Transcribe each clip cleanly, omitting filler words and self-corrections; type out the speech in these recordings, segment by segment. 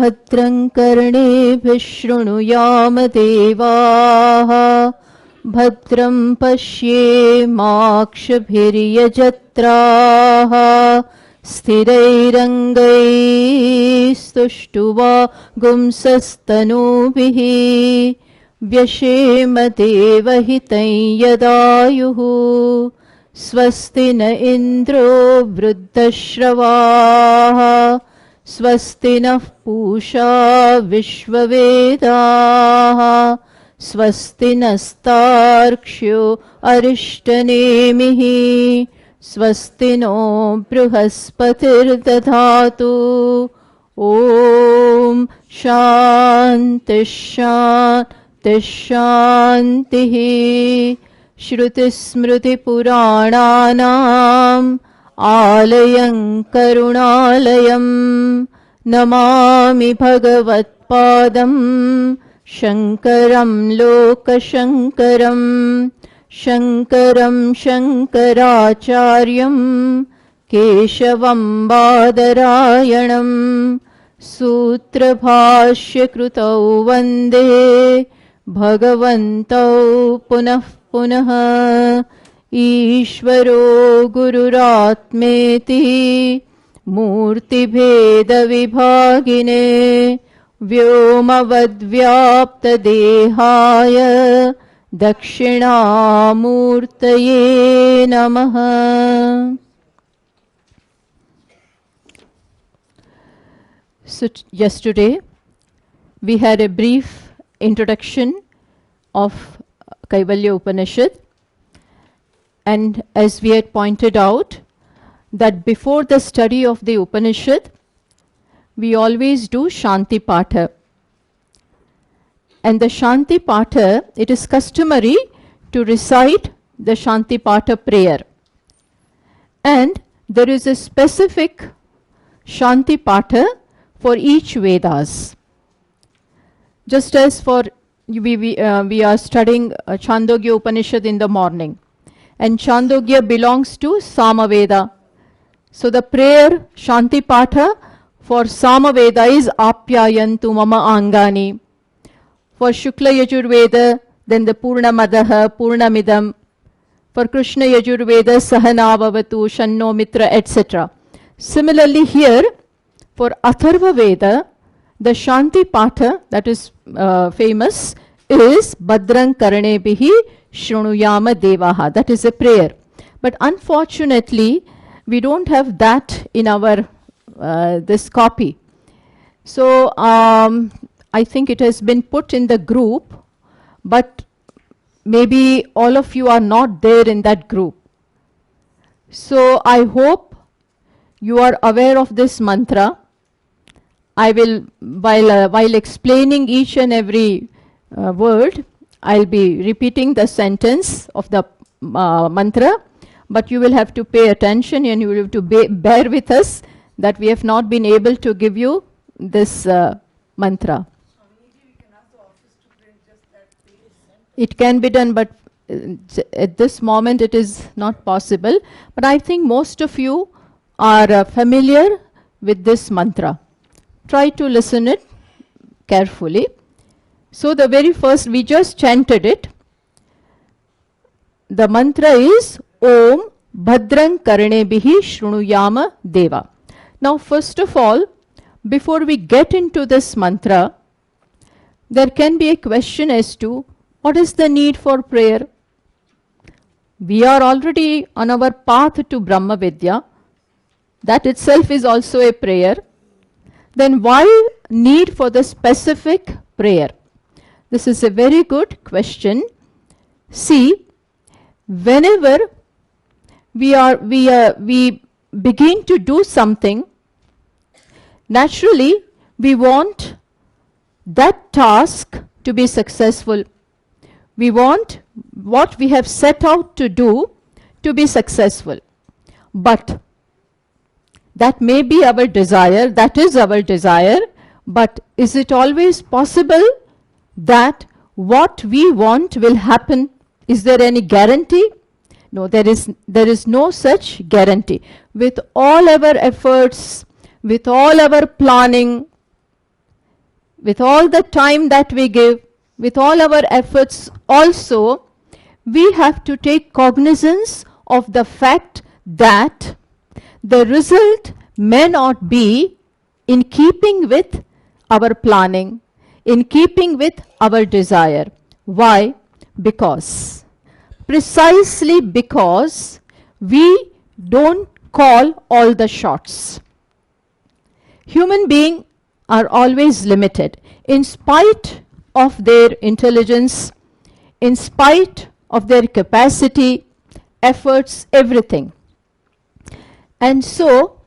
भद्रं कर्णेभिः शृणुयाम देवाः भद्रं पश्येमाक्षभिर्यजत्राः स्थिरैरङ्गैस्तुष्टुवा गुंसस्तनूभिः व्यशेम देवहितं यदायुः स्वस्ति न इन्द्रो वृद्धश्रवाः स्वस्ति नः पूषा विश्ववेदाः स्वस्ति नस्तार्क्ष्यो अरिष्टनेमिः स्वस्ति नो बृहस्पतिर्दधातु ॐ शान्तिः शान्तिः शान्तिः श्रुतिस्मृतिपुराणानाम् आलयं करुणालयं नमामि भगवत्पादं शङ्करं लोकशङ्करं शङ्करं शङ्कराचार्यं केशवं बादरायणं सूत्रभाष्यकृतौ वन्दे भगवन्तौ पुनः पुनः ईश्वरो गुरुरात्मेति मूर्तिभेदविभागिने व्योमवद्व्याप्तदेहाय दक्षिणामूर्तये नमः. So yesterday we had a brief introduction of Kaivalyopanishad, and as we had pointed out that before the study of the Upanishad we always do Shantipatha. And the Shantipatha, it is customary to recite the Shantipatha prayer. And there is a specific Shantipatha for each Vedas. Just as for we are studying Chandogya Upanishad in the morning. And Chandogya belongs to Samaveda. So the prayer Shantipatha for Samaveda is Apyayantu Mama Angani. For Shukla Yajurveda, then the Purnamadaha, Purnamidam. For Krishna Yajurveda, Sahanavavatu, Shanno Mitra, etc. Similarly here, for Atharva Veda, the Shantipatha, that is famous, is Bhadrang Karnebihi Shrunuyama Devaha. That is a prayer. But unfortunately, we don't have that in our this copy. So, I think it has been put in the group, but maybe all of you are not there in that group. So I hope you are aware of this mantra. I will, while explaining each and every word, I'll be repeating the sentence of the mantra, but you will have to pay attention and you will have to bear with us that we have not been able to give you this mantra. It can be done, but at this moment it is not possible. But I think most of you are familiar with this mantra. Try to listen it carefully. So the very first, we just chanted it. The mantra is Om Bhadrang Karnebihi Shrunuyama Deva. Now first of all, before we get into this mantra, there can be a question as to what is the need for prayer? We are already on our path to Brahmavidya. That itself is also a prayer. Then why need for the specific prayer? This is a very good question. See, whenever we begin to do something, naturally we want that task to be successful. We want what we have set out to do to be successful. But that may be our desire, that is our desire, but is it always possible that what we want will happen? Is there any guarantee? No, there is no such guarantee. With all our efforts, with all our planning, with all the time that we give, with all our efforts also, we have to take cognizance of the fact that the result may not be in keeping with our planning, in keeping with our desire. Why? Precisely because we don't call all the shots. Human beings are always limited in spite of their intelligence, in spite of their capacity, efforts, everything. And so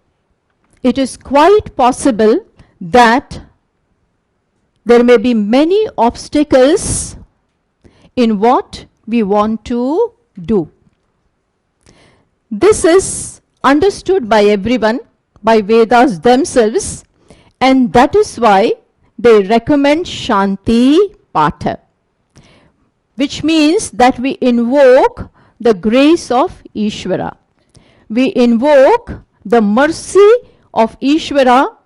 it is quite possible that there may be many obstacles in what we want to do. This is understood by everyone, by Vedas themselves, and that is why they recommend Shantipatha, which means that we invoke the grace of Ishvara. We invoke the mercy of Ishvara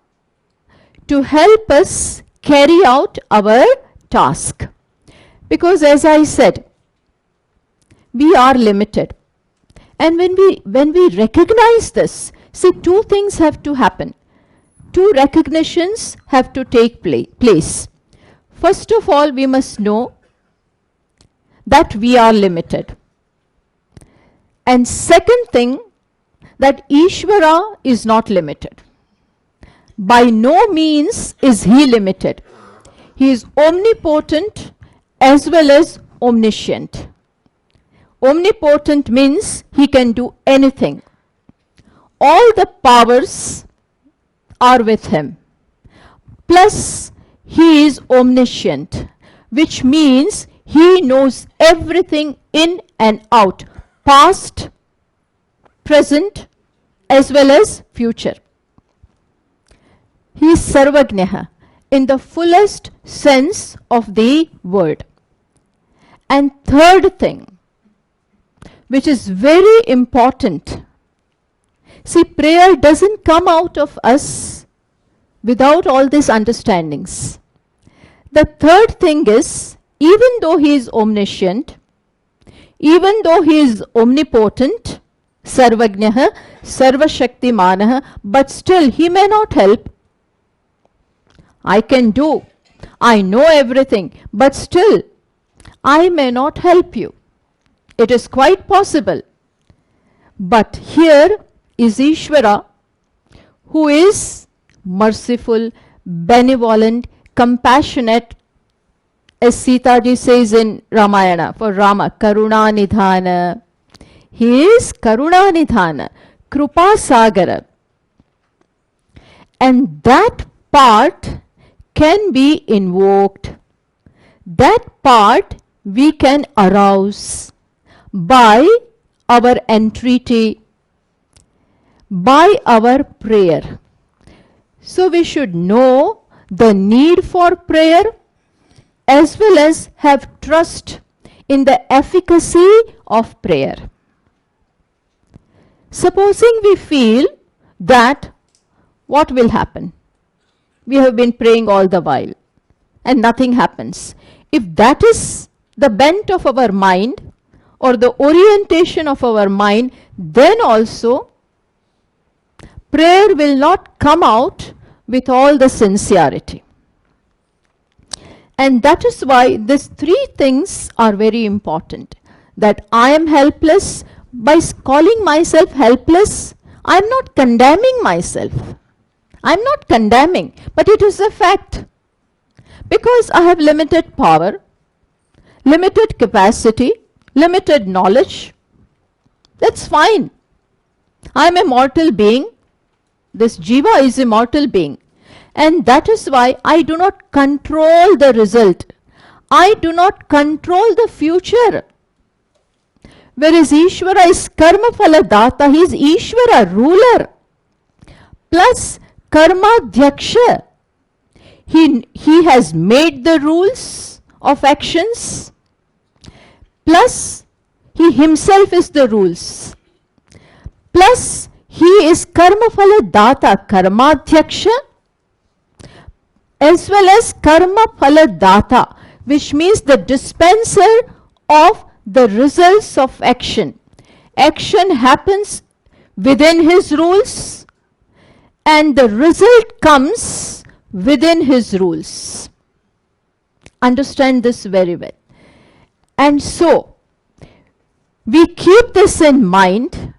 to help us carry out our task. Because as I said, we are limited. And when we recognize this, see, two things have to happen. Two recognitions have to take place. First of all, we must know that we are limited. And second thing, that Ishvara is not limited. By no means is he limited. He is omnipotent as well as omniscient. Omnipotent means he can do anything. All the powers are with him. Plus, he is omniscient, which means he knows everything in and out, past, present, as well as future. He is Sarvagnaha in the fullest sense of the word. And third thing, which is very important, see, prayer doesn't come out of us without all these understandings. The third thing is, even though he is omniscient, even though he is omnipotent, Sarvagnaha, Sarvashaktimanaha, but still he may not help. I can do, I know everything, but still I may not help you. It is quite possible. But here is Ishvara, who is merciful, benevolent, compassionate, as Sita ji says in Ramayana, for Rama, Karunanidhana. He is Karunanidhana, Krupa Sagara. And that part can be invoked. That part we can arouse by our entreaty, by our prayer. So we should know the need for prayer as well as have trust in the efficacy of prayer. Supposing we feel that, what will happen? We have been praying all the while and nothing happens. If that is the bent of our mind or the orientation of our mind, then also prayer will not come out with all the sincerity. And that is why these three things are very important. That I am helpless. By calling myself helpless, I am not condemning myself. I am not condemning, but it is a fact. Because I have limited power, limited capacity, limited knowledge. That's fine. I am a mortal being. This jiva is a mortal being. And that is why I do not control the result. I do not control the future. Whereas Ishvara is karma phala data, he is Ishvara, ruler. Plus karma dhyaksha. He has made the rules of actions. Plus he himself is the rules. Plus he is karma phala data, karma dhyaksha. as well as karma phala data, which means the dispenser of the results of action. Action happens within his rules, and the result comes within his rules. Understand this very well. And so, we keep this in mind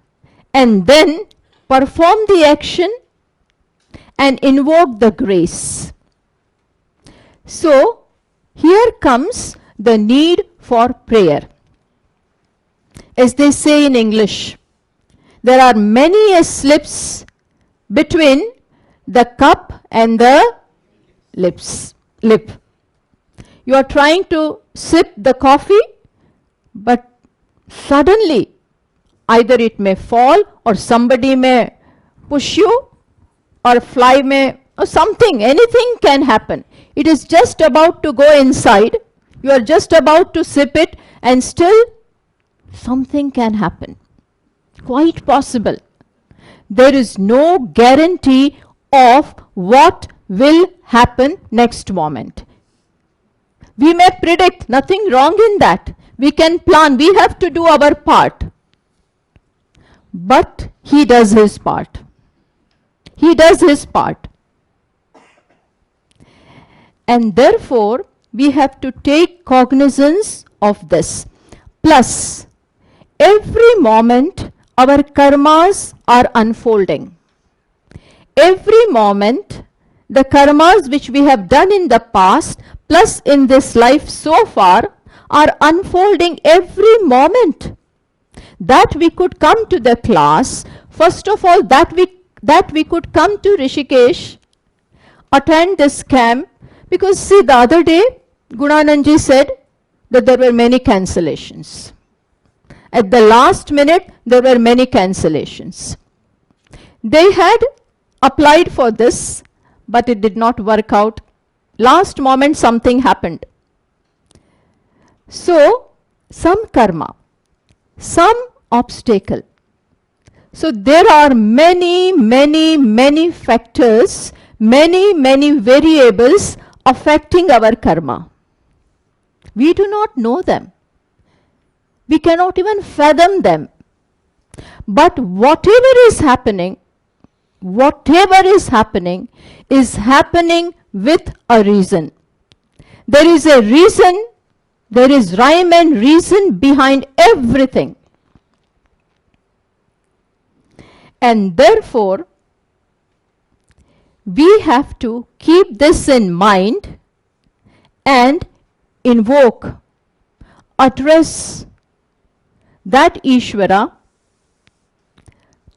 and then perform the action and invoke the grace. So, here comes the need for prayer. As they say in English, there are many slips between the cup and the lip. You are trying to sip the coffee, but suddenly either it may fall, or somebody may push you, or fly may, or something, anything can happen. It is just about to go inside, you are just about to sip it, and still something can happen. Quite possible. There is no guarantee of what will happen next moment. We may predict, nothing wrong in that. We can plan, we have to do our part. But he does his part. He does his part. And therefore, we have to take cognizance of this. Plus, every moment our karmas are unfolding. Every moment, the karmas which we have done in the past, plus in this life so far, are unfolding every moment. That we could come to the class, first of all, that we could come to Rishikesh, attend this camp, because see, the other day, Gunanandji said that there were many cancellations. At the last minute, there were many cancellations. They had applied for this, but it did not work out. Last moment, something happened. So, some karma, some obstacle. So, there are many factors, many variables affecting our karma. We do not know them. We cannot even fathom them. But whatever is happening is happening with a reason. There is a reason, there is rhyme and reason behind everything. And therefore, we have to keep this in mind and invoke, address that Ishvara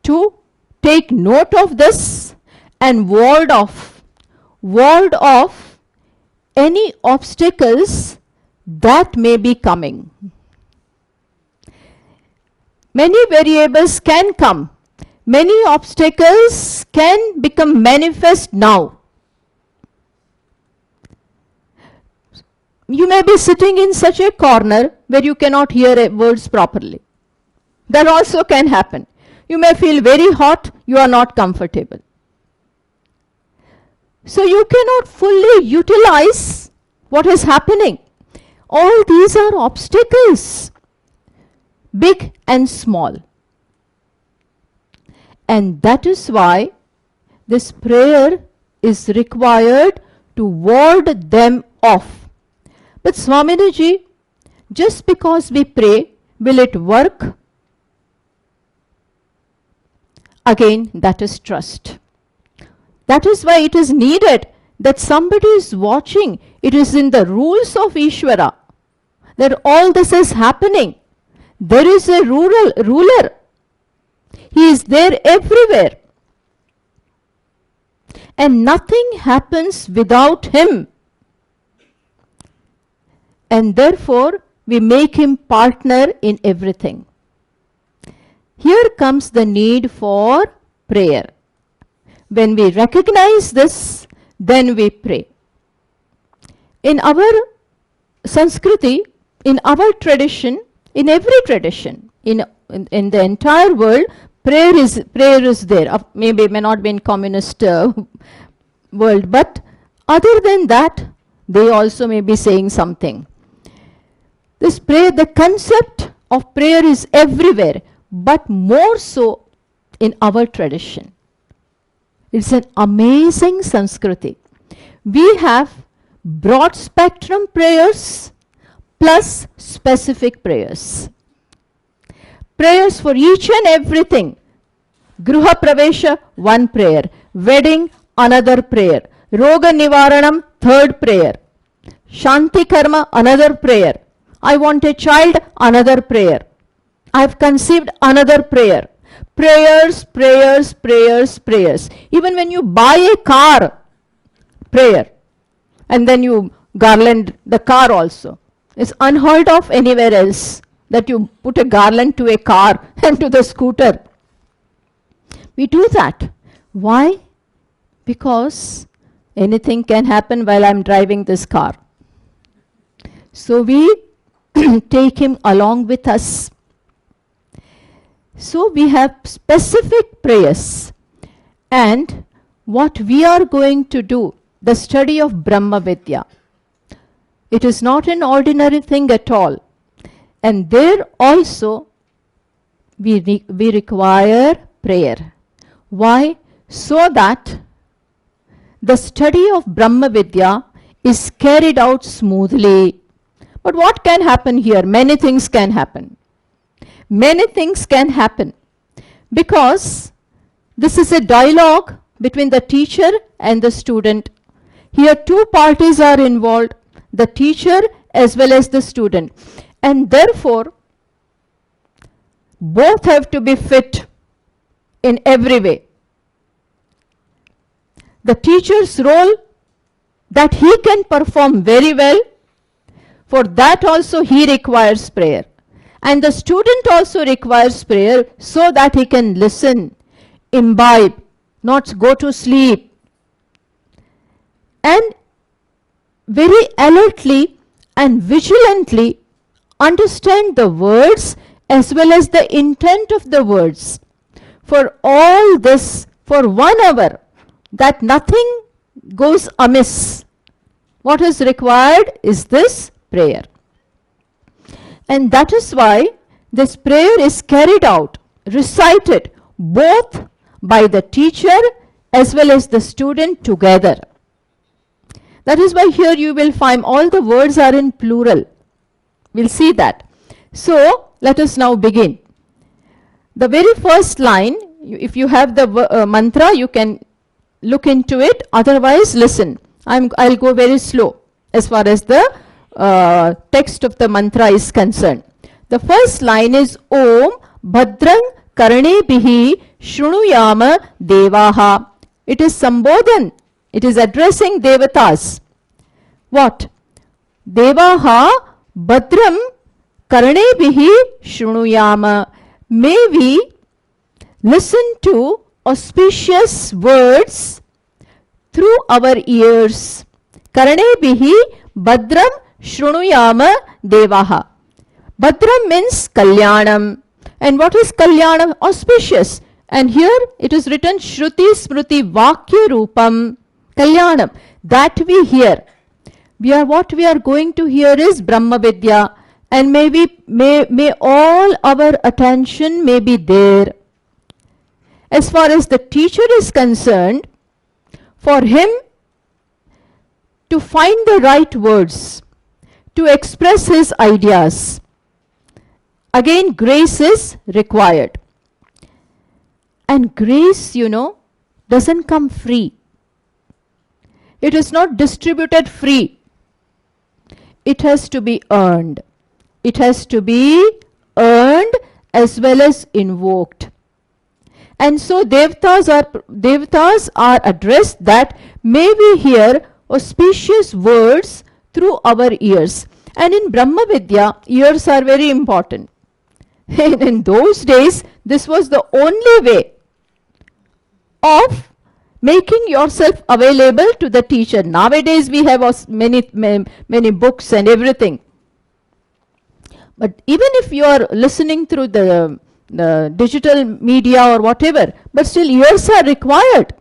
to take note of this and ward off any obstacles that may be coming. Many variables can come. Many obstacles can become manifest now. You may be sitting in such a corner where you cannot hear words properly. That also can happen. You may feel very hot, you are not comfortable. So you cannot fully utilize what is happening. All these are obstacles, big and small. And that is why this prayer is required to ward them off. But Swamini ji, just because we pray, will it work? Again, that is trust. That is why it is needed that somebody is watching. It is in the rules of Ishvara that all this is happening. There is a ruler. He is there everywhere. And nothing happens without him. And therefore, we make him partner in everything. Here comes the need for prayer. When we recognize this, then we pray. In our Sanskriti, in our tradition, in every tradition, in the entire world, prayer is there. Maybe it may not be in communist world, but Other than that, they also may be saying something. This prayer, the concept of prayer is everywhere, but more so in our tradition. It's an amazing Sanskriti. We have broad spectrum prayers plus specific prayers. Prayers for each and everything. Gruha Pravesha, one prayer. Wedding, another prayer. Roga Nivaranam, third prayer. Shanti Karma, another prayer. I want a child, another prayer. I have conceived, another prayer. Prayers, prayers, prayers, prayers. Even when you buy a car, prayer. And then you garland the car also. It's unheard of anywhere else that you put a garland to a car and to the scooter. We do that. Why? Because anything can happen while I'm driving this car. So we take him along with us. So we have specific prayers. And what we are going to do, the study of Brahmavidya, it is not an ordinary thing at all. And there also we require prayer. Why? So that the study of Brahmavidya is carried out smoothly. But what can happen here? Many things can happen. Many things can happen. Because this is a dialogue between the teacher and the student. Here two parties are involved, the teacher as well as the student. And therefore, both have to be fit in every way. The teacher's role, that he can perform very well, for that also he requires prayer. And the student also requires prayer so that he can listen, imbibe, not go to sleep. And very alertly and vigilantly understand the words as well as the intent of the words. For all this, for 1 hour, that nothing goes amiss. What is required is this prayer. And that is why this prayer is carried out, recited, both by the teacher as well as the student together. That is why here you will find all the words are in plural. We'll see that. So, let us now begin. The very first line, if you have the mantra, you can look into it. Otherwise, listen. I'll go very slow as far as the text of the mantra is concerned. The first line is Om Bhadrang Karnebihi Shrunuyama Devaha. It is Sambodhan. It is addressing Devatas. What? Devaha Bhadram Karnebihi Shrunuyama. May we listen to auspicious words through our ears. Karnebihi Bhadram Shrunuyama Devaha. Bhadram means Kalyanam. And what is Kalyanam? Auspicious. And here it is written Shruti Smruti Vakya Rupam Kalyanam. That we hear. What we are going to hear is Brahmavidya. And may all our attention may be there. As far as the teacher is concerned, for him to find the right words, to express his ideas, again grace is required. And grace, doesn't come free. It is not distributed free. It has to be earned. It has to be earned as well as invoked. And so Devatas are addressed that may we hear auspicious words through our ears. And in Brahmavidya, ears are very important. In those days, this was the only way of making yourself available to the teacher. Nowadays, we have many books and everything. But even if you are listening through the digital media or whatever, but still ears are required.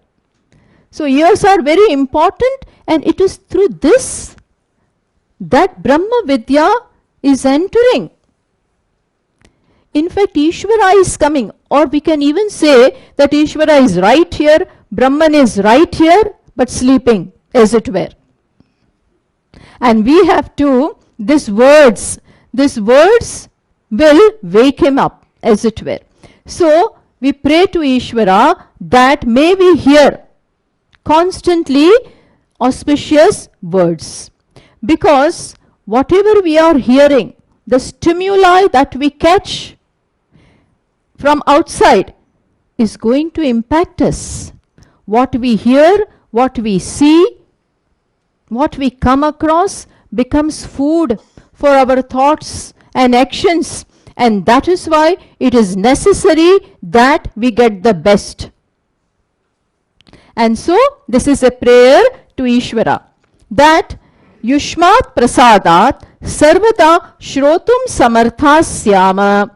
So ears are very important, and it is through this that Brahmavidya is entering. In fact, Ishvara is coming, or we can even say that Ishvara is right here, Brahman is right here, but sleeping, as it were. And we have to, these words will wake him up, as it were. So we pray to Ishvara that may we hear constantly auspicious words. Because whatever we are hearing, the stimuli that we catch from outside is going to impact us. What we hear, what we see, what we come across becomes food for our thoughts and actions, and that is why it is necessary that we get the best. And so this is a prayer to Ishvara that Yushmat prasadat sarvada shrotum samarthasyama.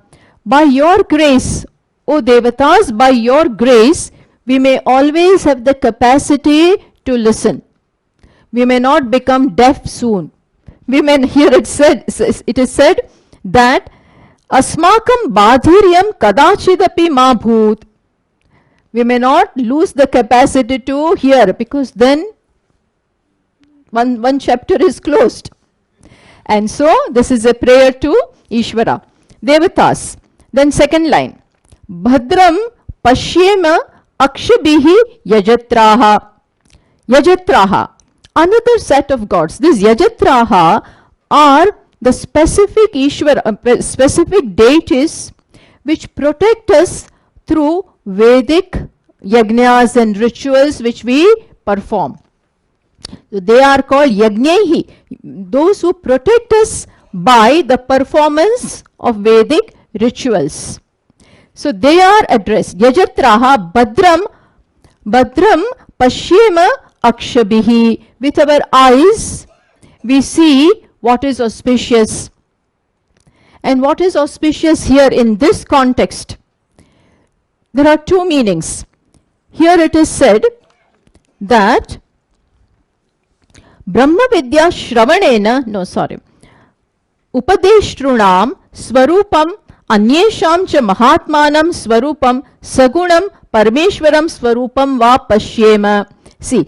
By your grace, O Devatas, by your grace, we may always have the capacity to listen. We may not become deaf soon. We may hear it is said that asmakam badhiryam kadachidapi ma bhoot. We may not lose the capacity to hear, because then one chapter is closed. And so this is a prayer to Ishvara. Devatas. Then second line. Bhadram pashyema akshabihi yajatraha. Yajatraha. Another set of gods. These yajatraha are the specific Ishvara, specific deities which protect us through Vedic yajnas and rituals which we perform. So they are called yajnehi, those who protect us by the performance of Vedic rituals. So they are addressed. Yajatraha Bhadram Pashyema Akshabihi. With our eyes, we see what is auspicious. And what is auspicious here in this context? There are two meanings. Here it is said that Brahmavidya Shravanena, Upadeshtrunam Swarupam Anyesham cha Mahatmanam Swarupam Sagunam Parmeshwaram Swarupam va Pashyema. See,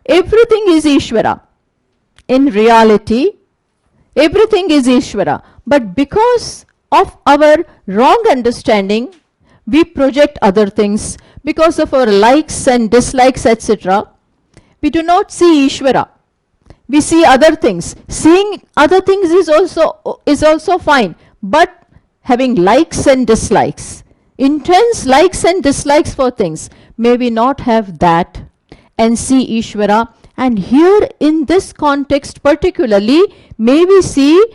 everything is Ishvara. In reality, everything is Ishvara. But because of our wrong understanding, we project other things. Because of our likes and dislikes, etc., we do not see Ishvara. We see other things. Seeing other things is also fine, but having likes and dislikes, intense likes and dislikes for things, may we not have that and see Ishvara. And here in this context particularly, may we see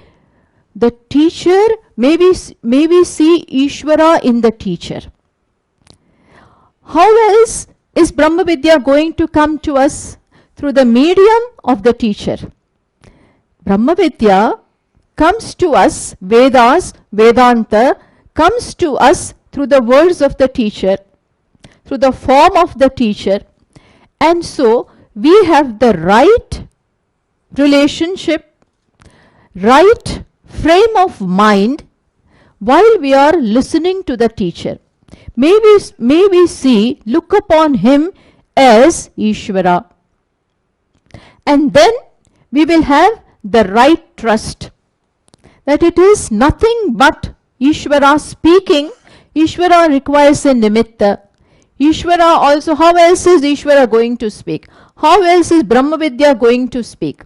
the teacher, may we see Ishvara in the teacher. How else is Brahmavidya going to come to us? Through the medium of the teacher. Brahmavidya comes to us, Vedas, Vedanta, comes to us through the words of the teacher, through the form of the teacher. And so we have the right relationship, right frame of mind while we are listening to the teacher. May we see, look upon him as Ishvara. And then we will have the right trust that it is nothing but Ishvara speaking. Ishvara requires a nimitta. Ishvara also, how else is Ishvara going to speak? How else is Brahmavidya going to speak?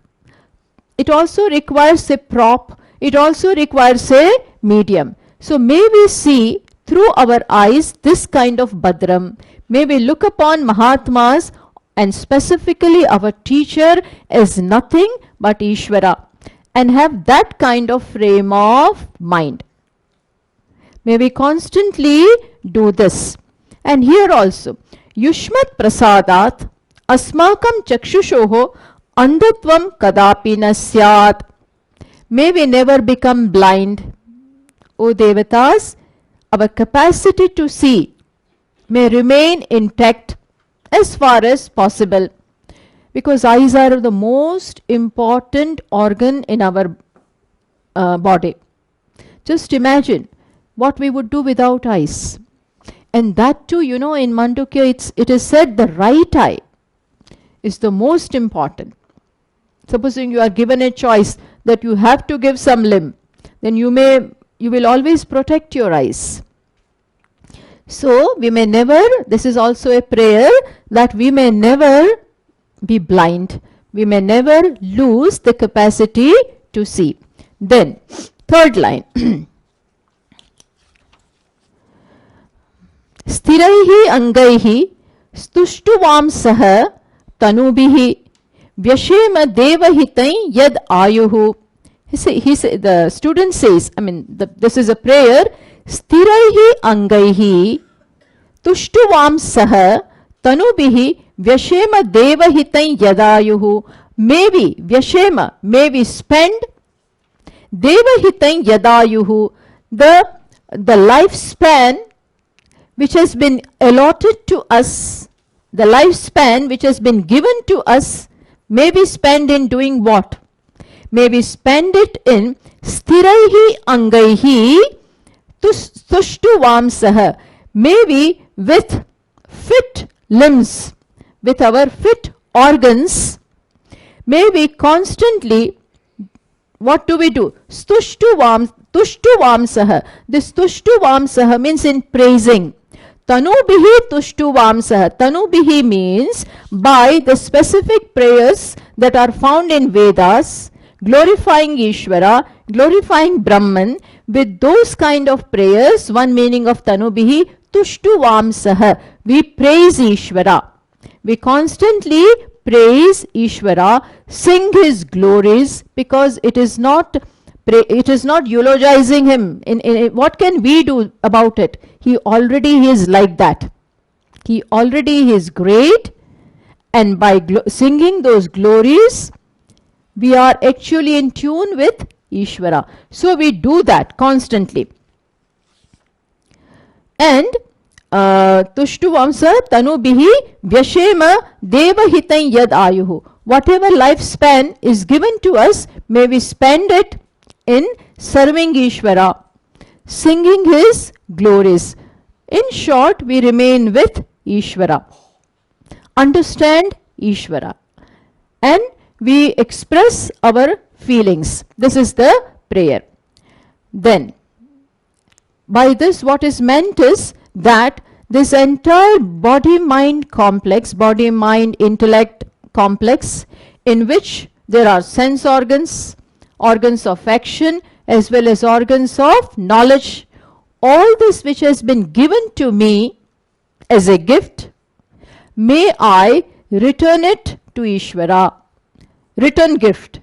It also requires a prop. It also requires a medium. So may we see through our eyes this kind of Bhadram. May we look upon Mahatmas and specifically our teacher as nothing but Ishvara, and have that kind of frame of mind. May we constantly do this. And here also, Yushmat prasadat asmakam chakshushoho andhatvam kadapi na syat. May we never become blind. O Devatas, our capacity to see may remain intact as far as possible, because eyes are the most important organ in our body. Just imagine what we would do without eyes. And that too, in Mandukya it is said the right eye is the most important. Supposing you are given a choice that you have to give some limb, then you will always protect your eyes. So we may never, this is also a prayer, that we may never be blind. We may never lose the capacity to see. Then, third line. Sthiraihi angaihi stushtuvaamsaha tanubihi vyashema devahitai yad ayuhu. The student says, this is a prayer. Sthiraihi angaihi tushtuvaamsaha tanubihi vyashema devahitai yadayuhu. Maybe vyashema, may we spend devahitai yadayuhu, the lifespan which has been allotted to us, the lifespan which has been given to us, may we spend in doing what? May we spend it in sthiraihi angaihi tushtuvaamsaha. May we, with fit limbs, with our fit organs, may we constantly, what do we do? Tushtuvaamsaha. This tushtuvaamsaha means in praising. Tanubihi tushtuvaamsaha. Tanubihi means by the specific prayers that are found in Vedas, glorifying Ishvara, glorifying Brahman. With those kind of prayers, one meaning of Tanubihi, tushtuvaamsaha. We praise Ishvara. We constantly praise Ishvara, sing his glories, because it is not eulogizing him. What can we do about it? He already is like that. He already is great, and by singing those glories, we are actually in tune with Ishvara. So we do that constantly. And tushtuvaamsa tanubihi vyashema devahitai yad ayuhu. Whatever lifespan is given to us, may we spend it in serving Ishvara, singing his glories. In short, we remain with Ishvara, understand Ishvara, and we express our feelings. This is the prayer. Then, by this, what is meant is that this entire body-mind complex, body-mind-intellect complex, in which there are sense organs, organs of action, as well as organs of knowledge, all this which has been given to me as a gift, may I return it to Ishvara. Return gift,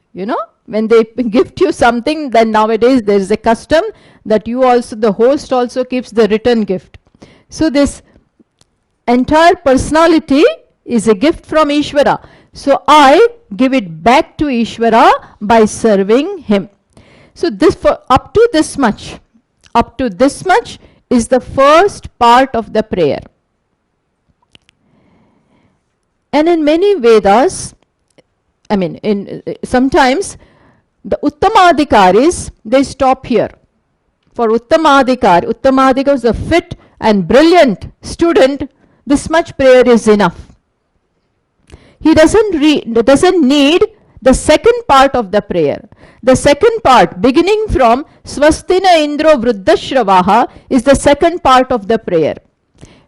when they gift you something, then nowadays there is a custom that you also, the host also keeps the return gift. So this entire personality is a gift from Ishvara. So I give it back to Ishvara by serving him. So this, for up to this much is the first part of the prayer. And in many Vedas, sometimes the Uttamadhikaris, they stop here. For Uttamadhika is a fit and brilliant student, this much prayer is enough. He doesn't need the second part of the prayer. The second part, beginning from Swastina Indro Vruddhashravaha, is the second part of the prayer,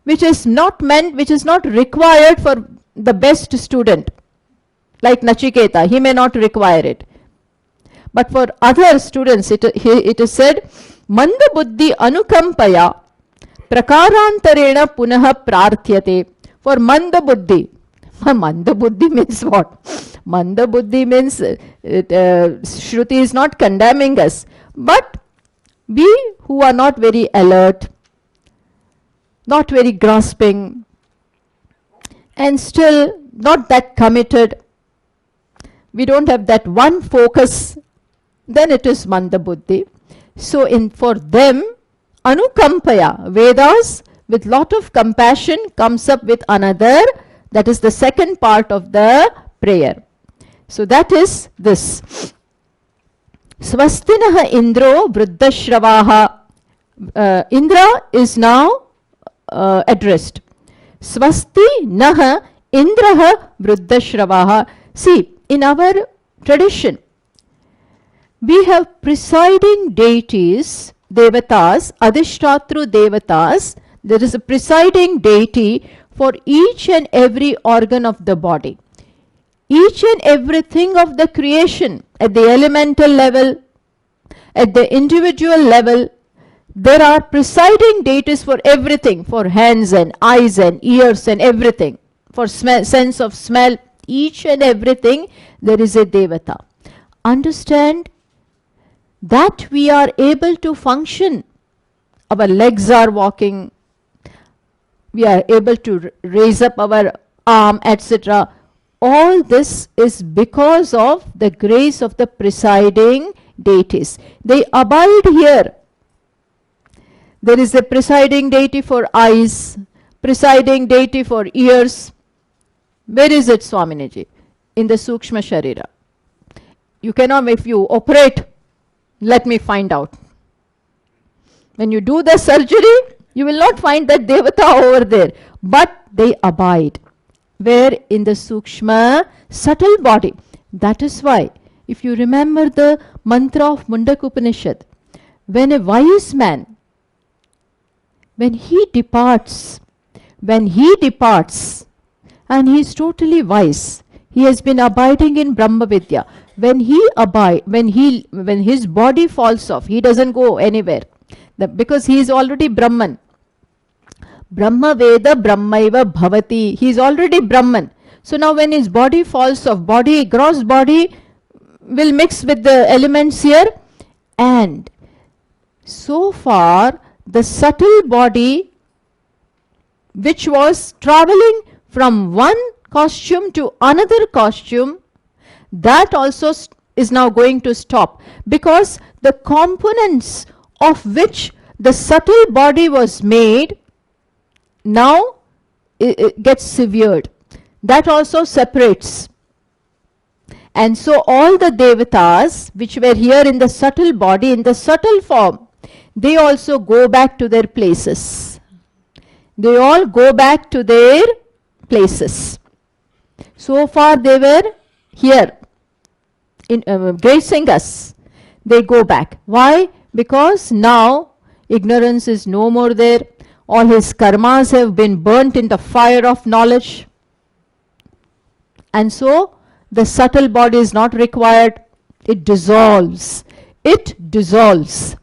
which is not required for the best student. Like Nachiketa, he may not require it. But for other students, it is said, Manda Buddhi Anukampaya Prakarantarena Punaha Prarthyate. For Manda Buddhi. Manda Buddhi means what? Manda Buddhi means Shruti is not condemning us. But we who are not very alert, not very grasping, and still not that committed, we don't have that one focus, then it is Manda Buddhi. So for them, Anukampaya, Vedas with lot of compassion comes up with another That is the second part of the prayer. So that is this. Swastinaha Indro Vriddashravaha. Indra is now addressed. Swasti Naha Indraha Vriddashravaha. See, in our tradition, we have presiding deities, devatas, adhishtatru devatas. There is a presiding deity for each and every organ of the body. Each and everything of the creation, at the elemental level, at the individual level, there are presiding deities for everything, for hands and eyes and ears and everything. For sense of smell, each and everything, there is a devata. Understand that we are able to function. Our legs are walking, we are able to raise up our arm, etc. All this is because of the grace of the presiding deities. They abide here. There is a presiding deity for eyes, presiding deity for ears. Where is it, Swaminiji? In the Sukshma Sharira. You cannot, if you operate, let me find out. When you do the surgery, you will not find that Devata over there. But they abide. Where? In the Sukshma, subtle body. That is why, if you remember the mantra of Mundakupanishad, when a wise man, when he departs, and he is totally wise, he has been abiding in Brahmavidya. When his body falls off, he doesn't go anywhere, because he is already Brahman. Brahma Veda Brahmaiva Bhavati. He is already Brahman. So now when his body falls off, gross body will mix with the elements here, and so far the subtle body, which was traveling from one costume to another costume, that also is now going to stop, because the components of which the subtle body was made now it gets severed. That also separates. And so all the devatas which were here in the subtle body, in the subtle form, they also go back to their places. They all go back to their places. So far they were here in gracing us. They go back. Why? Because now ignorance is no more there. All his karmas have been burnt in the fire of knowledge. And so the subtle body is not required. It dissolves. It dissolves.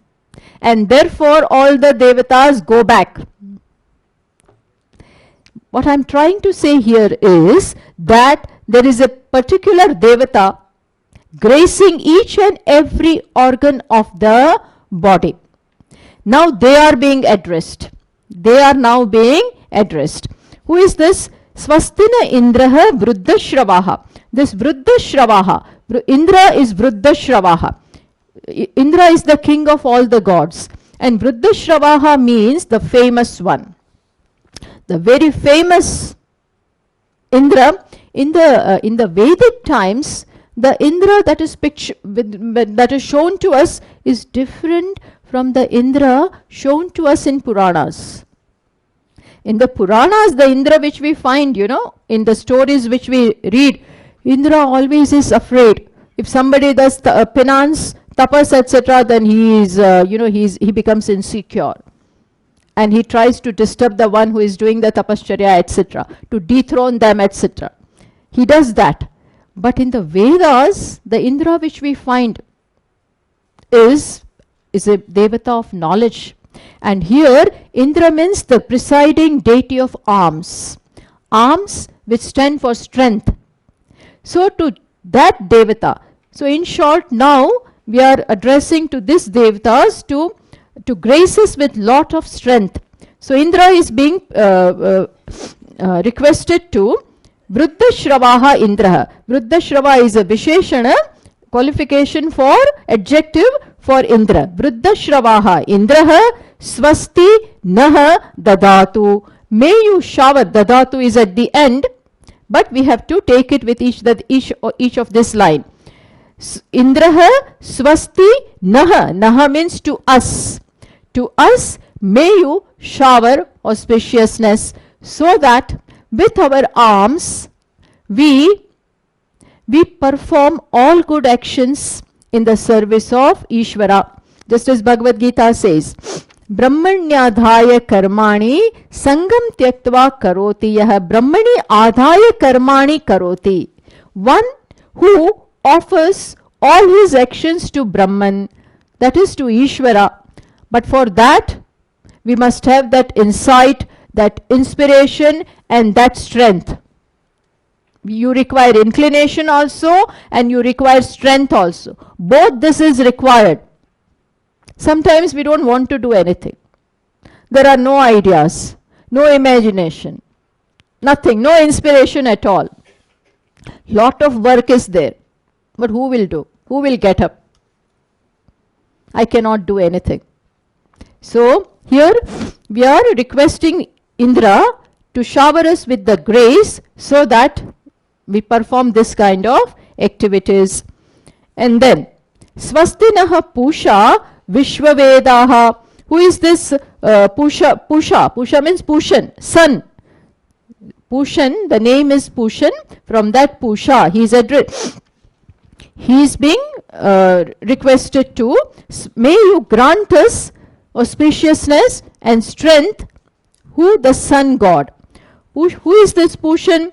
And therefore all the devatas go back. What I am trying to say here is that there is a particular devata gracing each and every organ of the body. Now they are being addressed. They are now being addressed. Who is this? Swastina Indraha Vriddashravaha. This Vriddashravaha, Indra is Vriddashravaha. Indra is the king of all the gods. And Vriddashravaha means the famous one. The very famous Indra. In the Vedic times, the Indra that is shown to us is different from the Indra shown to us in Puranas. In the Puranas, the Indra which we find, in the stories which we read, Indra always is afraid. If somebody does penance, tapas, etc., then he becomes insecure. And he tries to disturb the one who is doing the tapascharya, etc., to dethrone them, etc. He does that. But in the Vedas, the Indra which we find is a devata of knowledge. And here, Indra means the presiding deity of arms. Arms which stand for strength. So to that devata. So in short, now we are addressing to this devatas to grace us with lot of strength. So Indra is being requested to Vriddashravaha Indraha. Vriddashrava is a Visheshana, qualification for adjective for Indra. Vriddashravaha Indraha Swasti Naha Dadatu. May you shower. Dadatu is at the end. but we have to take it with each of this line. Indraha swasti naha. Naha means to us. To us may you shower auspiciousness, so that with our alms we perform all good actions in the service of Ishvara. Just as Bhagavad Gita says, Brahmanyadhaya karmani sangam tyaktva karoti yah. Brahmani adhaya karmani karoti. One who offers all his actions to Brahman, that is to Ishvara. But for that, we must have that insight, that inspiration, and that strength. You require inclination also, and you require strength also. Both this is required. Sometimes we don't want to do anything. There are no ideas, no imagination, nothing, no inspiration at all. Lot of work is there. But who will do? Who will get up? I cannot do anything. So here we are requesting Indra to shower us with the grace so that we perform this kind of activities. And then Swastinaha Pusha Vishwavedaha. Who is this Pusha? Pusha means Pushan, sun. Pushan, the name is Pushan. From that Pusha, he is being requested to, may you grant us auspiciousness and strength. Who? The sun god. Who is this Pushan?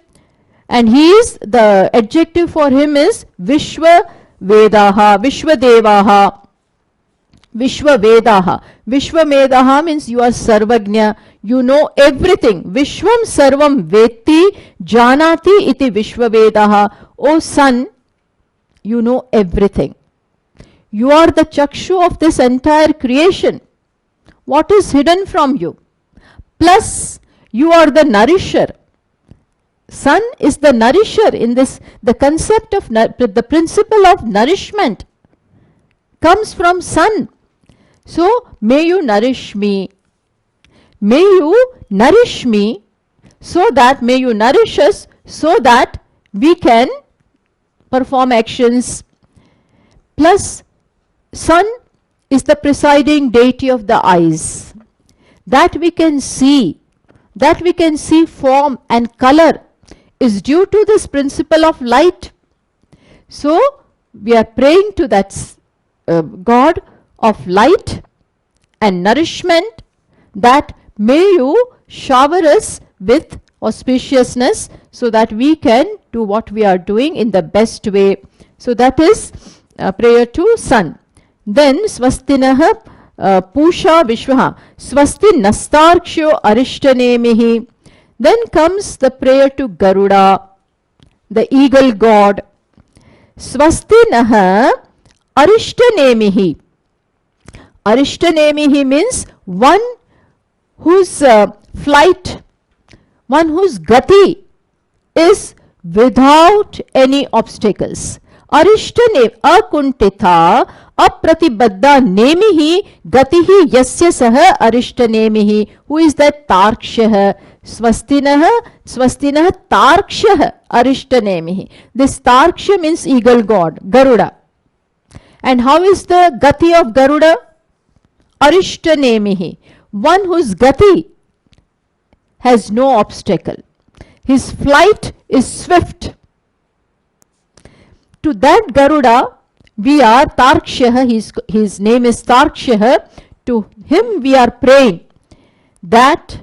And he is, the adjective for him is Vishwa Vedaha, Vishwadevaha, Vishwavedaha. Vishwavedaha means you are Sarvagnya, you know everything. Vishwam Sarvam Veti Janati iti Vishwavedaha. O sun, you know everything. You are the Chakshu of this entire creation. What is hidden from you? Plus, you are the nourisher. Sun is the nourisher in this. The concept of the principle of nourishment comes from sun. So, may you nourish me. May you nourish me so that, may you nourish us so that we can perform actions. Plus, sun is the presiding deity of the eyes. That we can see form and color is due to this principle of light. So, we are praying to that God of light and nourishment, that may you shower us with auspiciousness so that we can do what we are doing in the best way. So that is prayer to sun. Then Swastinaha Pusha Vishwaha Swasti Nastarksho Arishtanemihi. Then comes the prayer to Garuda, the eagle god. Swastinaha Arishtanemihi. Arishtanemihi means one whose flight, one whose gati is without any obstacles. Arishtane akuntita apratibadda nemihi gatihi yasya saha arishtanemihi. Who is that? Tarkshah. Swastinaha Tarkshah arishtanemihi. This Tarksha means eagle god, Garuda. And how is the gati of Garuda? Arishtanemihi. One whose gati has no obstacle. His flight is swift. To that Garuda, we are Tarkshah, his name is Tarkshah. To him we are praying that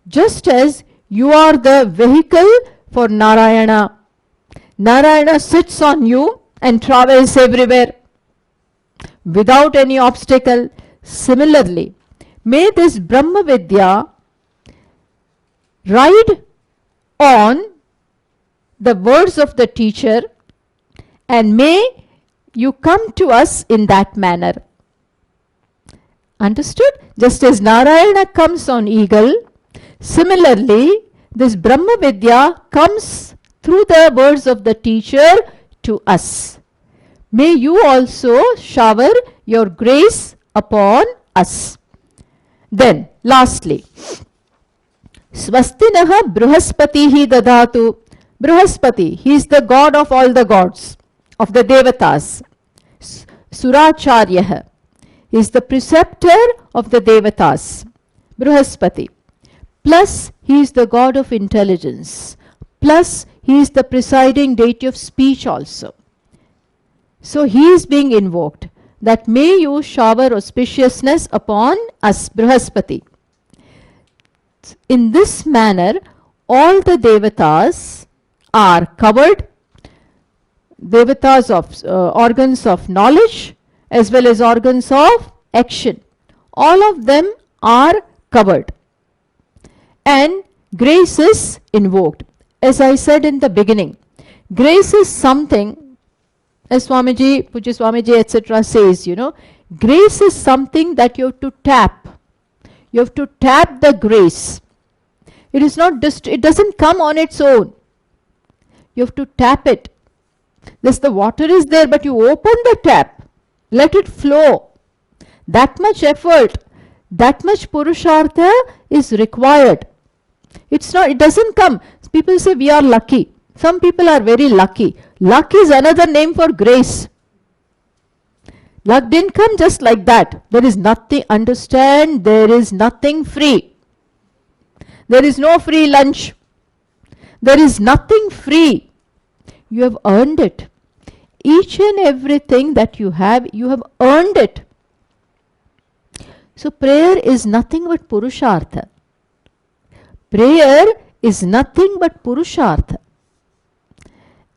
just as you are the vehicle for Narayana, Narayana sits on you and travels everywhere without any obstacle. Similarly, may this Brahmavidya ride on the words of the teacher, and may you come to us in that manner. Understood? Just as Narayana comes on eagle, similarly this Brahmavidya comes through the words of the teacher to us. May you also shower your grace upon us. Then lastly, Swastinaha Bruhaspatihi Dadatu. Brihaspati, he is the god of all the gods, of the devatas. Suracharya, he is the preceptor of the devatas. Brihaspati. Plus, he is the god of intelligence. Plus, he is the presiding deity of speech also. So, he is being invoked, that may you shower auspiciousness upon us, Brihaspati. In this manner, all the devatas are covered, devatas of organs of knowledge as well as organs of action. All of them are covered. And grace is invoked. As I said in the beginning, grace is something, as Swamiji, Puja Swamiji, etc. says, grace is something that you have to tap. You have to tap the grace. It is not it doesn't come on its own. You have to tap it. The water is there, but you open the tap. Let it flow. That much effort, that much purushartha is required. It doesn't come. People say we are lucky. Some people are very lucky. Luck is another name for grace. Luck didn't come just like that. There is nothing, understand, there is nothing free. There is no free lunch. There is nothing free. You have earned it. Each and everything that you have earned it. So prayer is nothing but purushartha. Prayer is nothing but purushartha.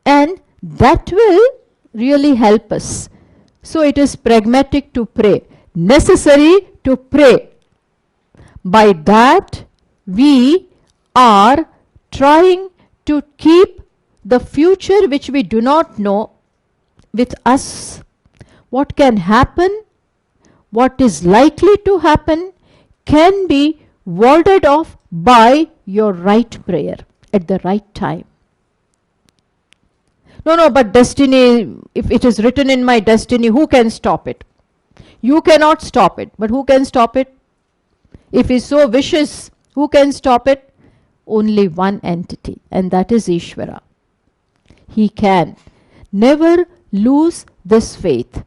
And that will really help us. So it is pragmatic to pray, necessary to pray. By that, we are trying to keep the future which we do not know with us. What can happen, what is likely to happen, can be warded off by your right prayer at the right time. No, but destiny, if it is written in my destiny, who can stop it? You cannot stop it. But who can stop it? If he so wishes, who can stop it? Only one entity, and that is Ishvara. He can. Never lose this faith.